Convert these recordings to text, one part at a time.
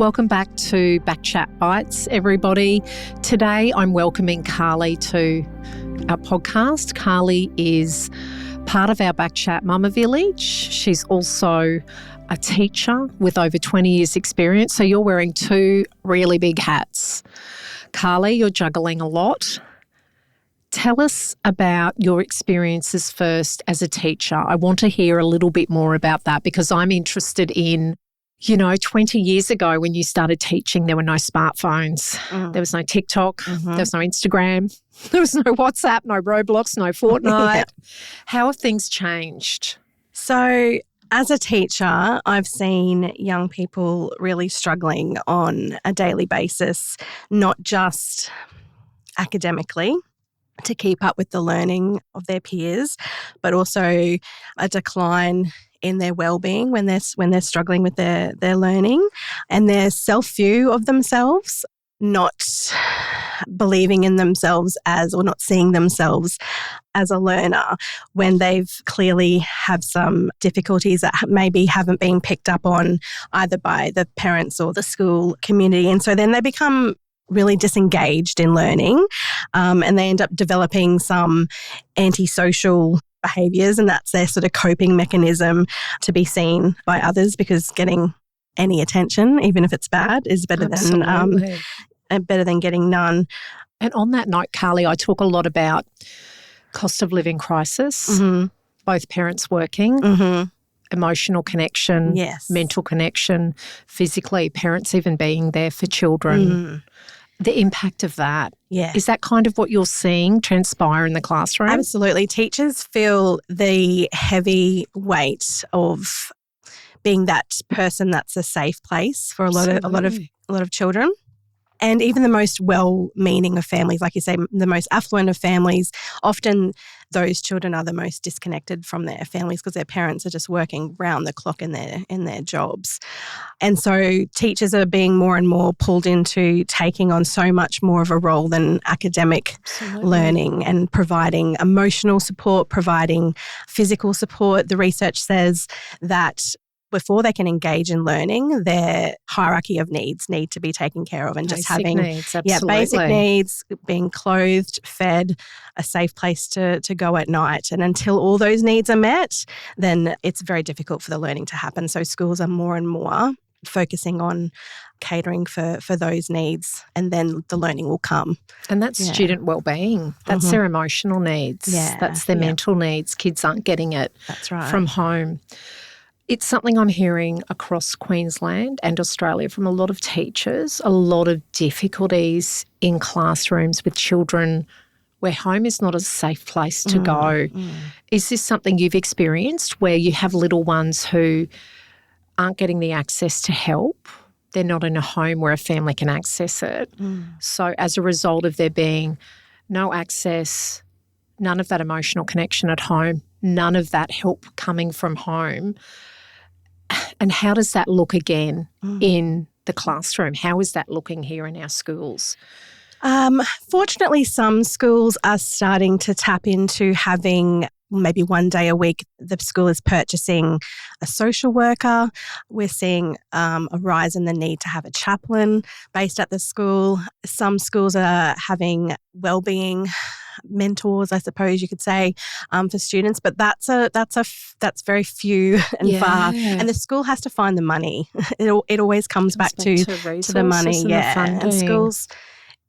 Welcome back to BackChat Bites, everybody. Today I'm welcoming Carly to our podcast. Carly is part of our BackChat Mama Village. She's also a teacher with over 20 years experience. So you're wearing two really big hats. Carly, you're juggling a lot. Tell us about your experiences first as a teacher. I want to hear a little bit more about that because I'm interested in, 20 years ago when you started teaching, there were no smartphones. There was no TikTok. There was no Instagram. There was no WhatsApp, no Roblox, no Fortnite. Yeah. How have things changed? So as a teacher, I've seen young people really struggling on a daily basis, not just academically, to keep up with the learning of their peers, but also a decline in their well-being when they're struggling with their learning and their self-view of themselves, not believing in themselves or not seeing themselves as a learner when they've clearly have some difficulties that maybe haven't been picked up on either by the parents or the school community. And so then they become really disengaged in learning and they end up developing some antisocial behaviours, and that's their sort of coping mechanism to be seen by others, because getting any attention, even if it's bad, is better than getting none. And on that note, Carly, I talk a lot about cost of living crisis, both parents working, emotional connection, mental connection, physically, parents even being there for children. The impact of that. Is that kind of what you're seeing transpire in the classroom? Absolutely. Teachers feel the heavy weight of being that person that's a safe place for a lot of children. And even the most well-meaning of families, like you say, the most affluent of families, often those children are the most disconnected from their families because their parents are just working round the clock in their jobs. And so teachers are being more and more pulled into taking on so much more of a role than academic learning and providing emotional support, providing physical support. The research says that before they can engage in learning, their hierarchy of needs need to be taken care of, and basic just having needs, basic needs, being clothed, fed, a safe place to go at night. And until all those needs are met, then it's very difficult for the learning to happen. So schools are more and more focusing on catering for those needs, and then the learning will come. And that's student well-being. That's their emotional needs. That's their mental needs. Kids aren't getting it from home. It's something I'm hearing across Queensland and Australia from a lot of teachers, a lot of difficulties in classrooms with children where home is not a safe place to go. Is this something you've experienced where you have little ones who aren't getting the access to help? They're not in a home where a family can access it. So as a result of there being no access, none of that emotional connection at home, none of that help coming from home, and how does that look again in the classroom? How is that looking here in our schools? Fortunately, some schools are starting to tap into having maybe one day a week the school is purchasing a social worker. We're seeing a rise in the need to have a chaplain based at the school. Some schools are having wellbeing mentors, I suppose you could say, for students, but that's very few and far. And the school has to find the money. It always comes back to the money. And schools.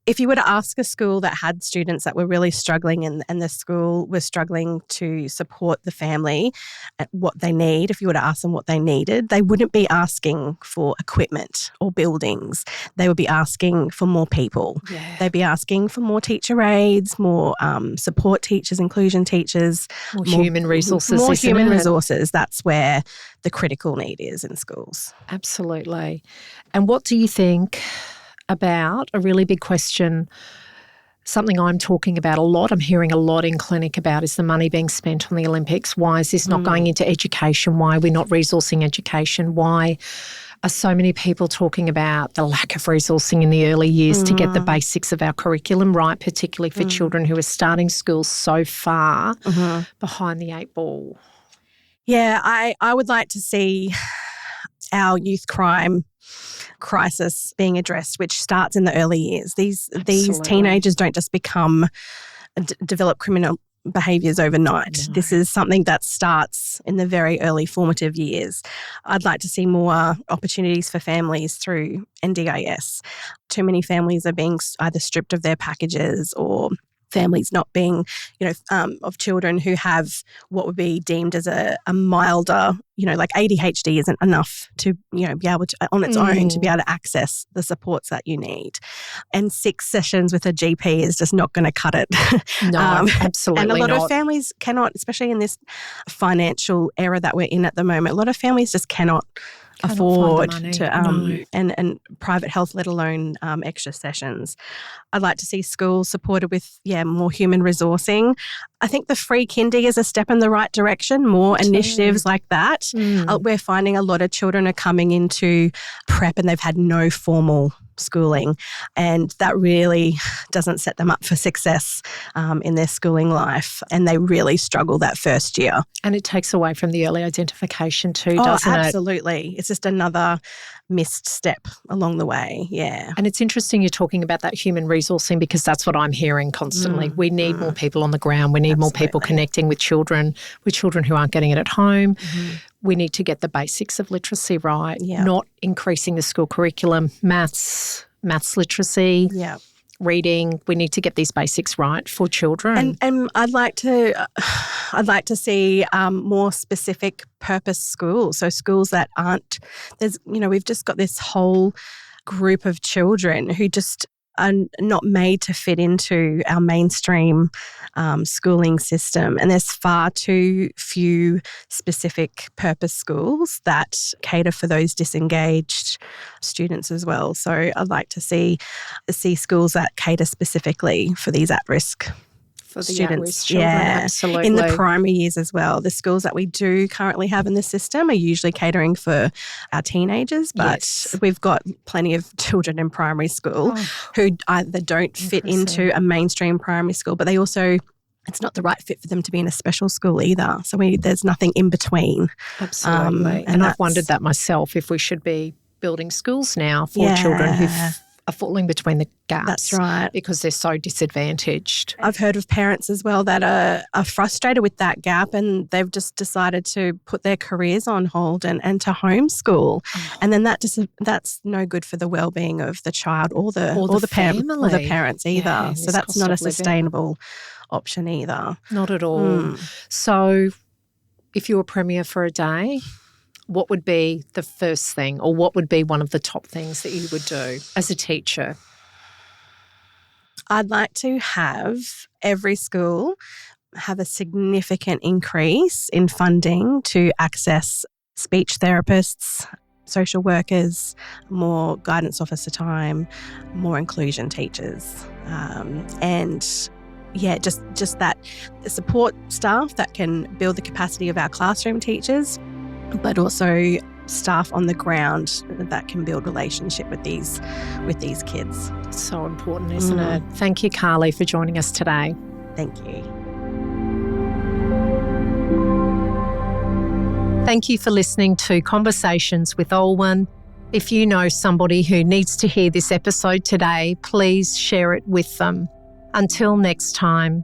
If you were to ask a school that had students that were really struggling and the school was struggling to support the family at what they need, if you were to ask them what they needed, they wouldn't be asking for equipment or buildings. They would be asking for more people. They'd be asking for more teacher aides, more support teachers, inclusion teachers. More human resources. More human resources. That's where the critical need is in schools. Absolutely. And what do you think about a really big question, something I'm talking about a lot, I'm hearing a lot in clinic about, is the money being spent on the Olympics. Why is this not going into education? Why are we not resourcing education? Why are so many people talking about the lack of resourcing in the early years to get the basics of our curriculum right, particularly for children who are starting school so far behind the eight ball? Yeah, I would like to see our youth crime crisis being addressed, which starts in the early years. These teenagers don't just develop criminal behaviours overnight. No. This is something that starts in the very early formative years. I'd like to see more opportunities for families through NDIS. Too many families are being either stripped of their packages, or families not being, of children who have what would be deemed as a milder, like ADHD isn't enough to, be able to, on its own, to be able to access the supports that you need. And 6 sessions with a GP is just not going to cut it. No, absolutely not. And a lot of families cannot, especially in this financial era that we're in at the moment, a lot of families just cannot afford to and private health, let alone extra sessions. I'd like to see schools supported with more human resourcing. I think the free kindy is a step in the right direction. More initiatives like that. We're finding a lot of children are coming into prep and they've had no formal schooling, and that really doesn't set them up for success in their schooling life, and they really struggle that first year. And it takes away from the early identification too, doesn't it? Absolutely. It's just another missed step along the way, yeah. And it's interesting you're talking about that human resourcing, because that's what I'm hearing constantly. We need more people on the ground. We need more people connecting with children who aren't getting it at home. We need to get the basics of literacy right, not increasing the school curriculum, maths literacy, reading. We need to get these basics right for children. And I'd like to see more specific purpose schools. So schools that aren't, we've just got this whole group of children who just are not made to fit into our mainstream schooling system. And there's far too few specific purpose schools that cater for those disengaged students as well. So I'd like to see schools that cater specifically for these at-risk for the students. At-risk children, absolutely. In the primary years as well. The schools that we do currently have in the system are usually catering for our teenagers, but we've got plenty of children in primary school who either don't fit into a mainstream primary school, but they also, it's not the right fit for them to be in a special school either. So there's nothing in between. Absolutely. And I've wondered that myself, if we should be building schools now for children who are falling between the gaps. That's right. Because they're so disadvantaged. I've heard of parents as well that are frustrated with that gap, and they've just decided to put their careers on hold and to homeschool. And then that's no good for the well-being of the child or the parents either. So that's not a sustainable option either. Not at all. So if you were Premier for a day, what would be the first thing, or what would be one of the top things that you would do as a teacher? I'd like to have every school have a significant increase in funding to access speech therapists, social workers, more guidance officer time, more inclusion teachers, just that support staff that can build the capacity of our classroom teachers, but also staff on the ground that can build relationship with these kids. It's so important, isn't it? Thank you, Carly, for joining us today. Thank you. Thank you for listening to Conversations with Olwen. If you know somebody who needs to hear this episode today, please share it with them. Until next time,